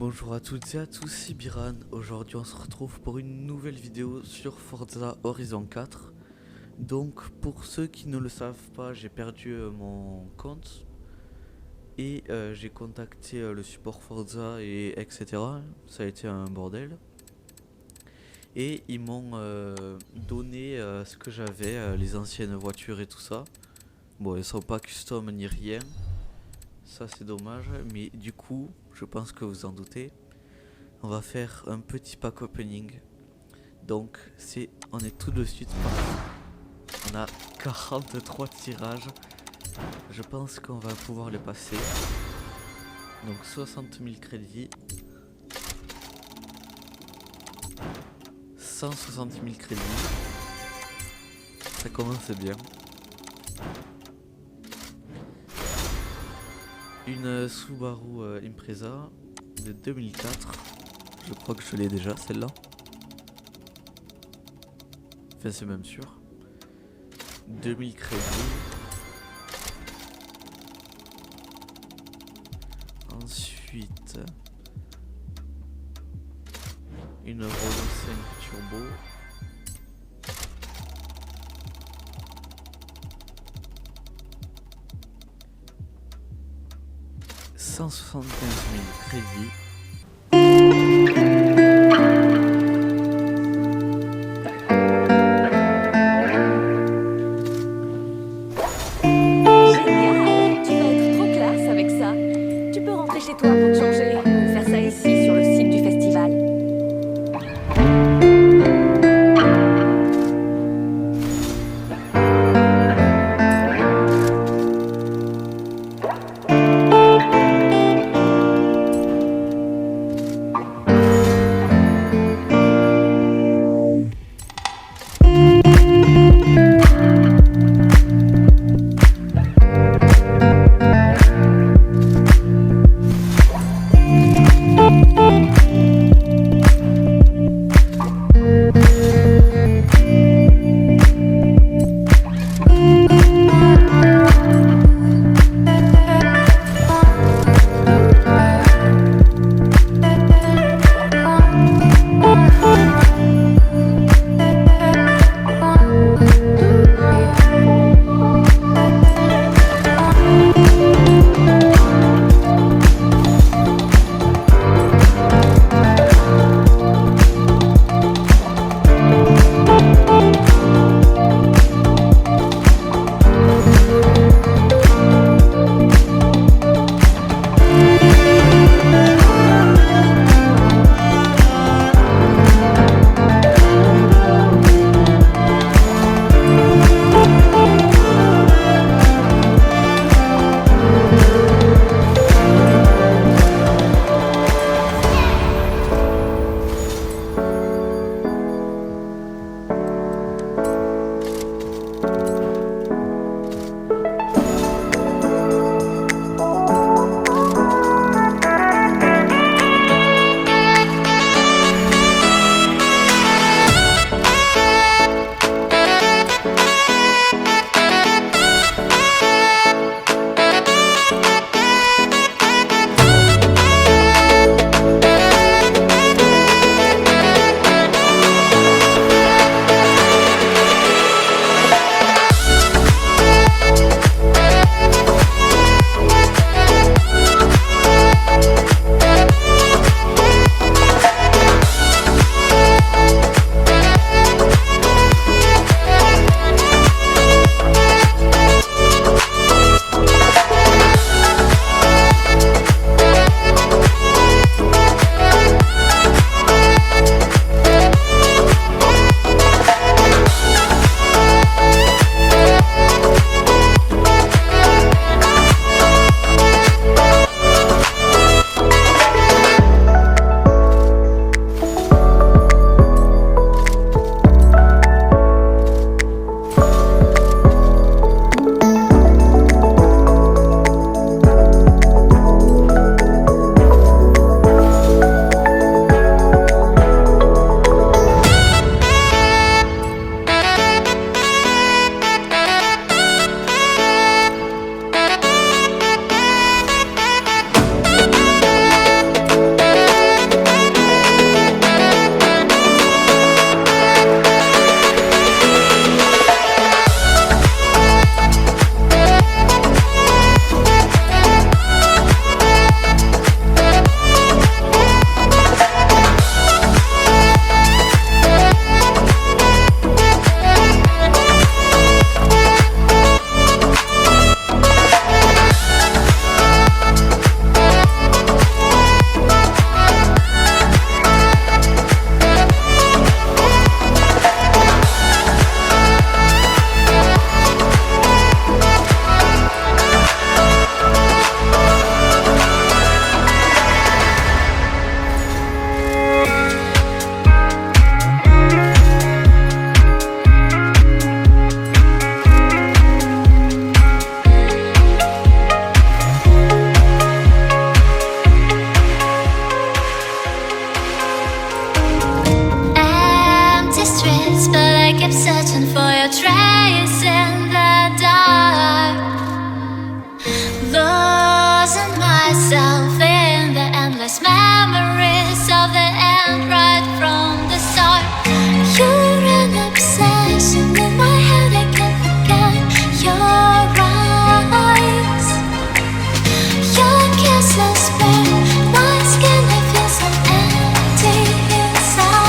Bonjour à toutes et à tous, c'est Biran. Aujourd'hui on se retrouve pour une nouvelle vidéo sur Forza Horizon 4. Donc pour ceux qui ne le savent pas, j'ai perdu mon compte et j'ai contacté le support Forza et etc. Ça a été un bordel. Et ils m'ont donné ce que j'avais, les anciennes voitures et tout ça. Bon, elles sont pas custom ni rien. Ça c'est dommage, mais du coup, je pense que vous en doutez. On va faire un petit pack opening. Donc on est tout de suite parti. On a 43 tirages. Je pense qu'on va pouvoir les passer. Donc 60 000 crédits. 160 000 crédits. Ça commence bien. Une Subaru Impreza de 2004. Je crois que je l'ai déjà celle-là. Enfin c'est même sûr. 2000 crédits. Ensuite une Renault 5 Turbo. « 175 000 crédits. » Chez toi pour te changer. On peut faire ça ici sur le site du festival. I kept searching for your trace in the dark, losing myself in the endless memories of the end right from the start. You're an obsession in my head, I can't forget your eyes. Your kisses burn my skin, I feel so empty inside.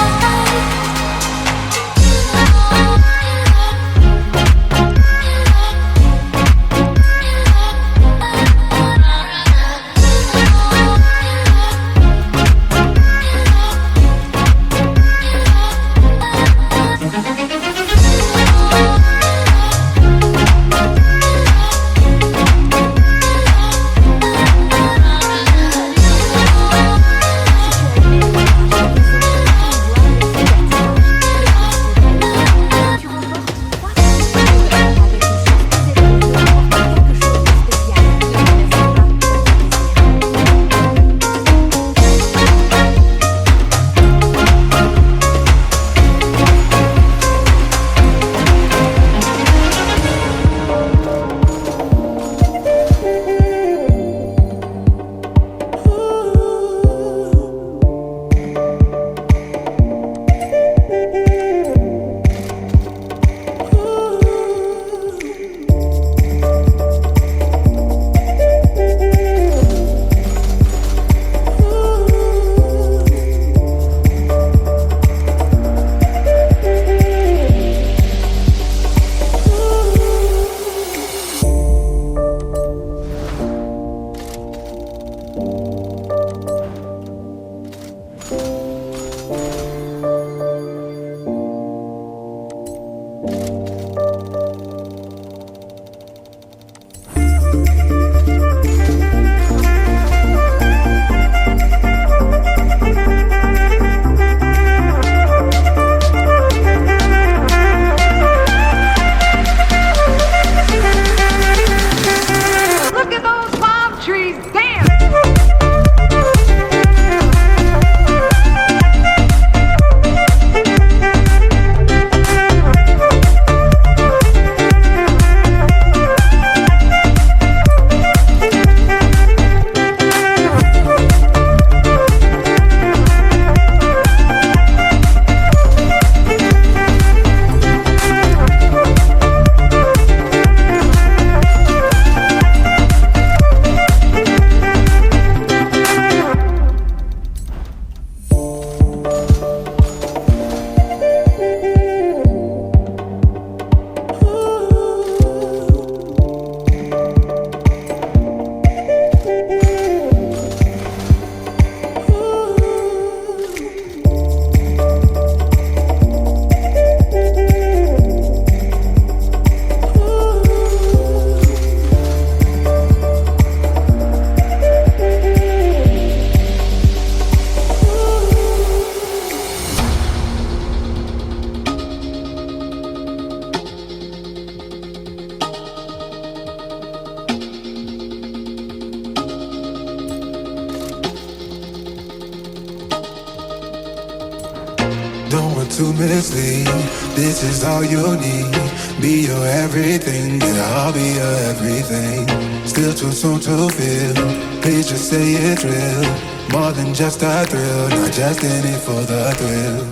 Don't want to mislead, this is all you need. Be your everything, yeah, I'll be your everything. Still too soon to feel, please just say it's real. More than just a thrill, not just in it for the thrill.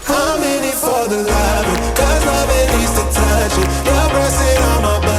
I'm in it for the love, cause love it needs to touch it. You're pressing on my body.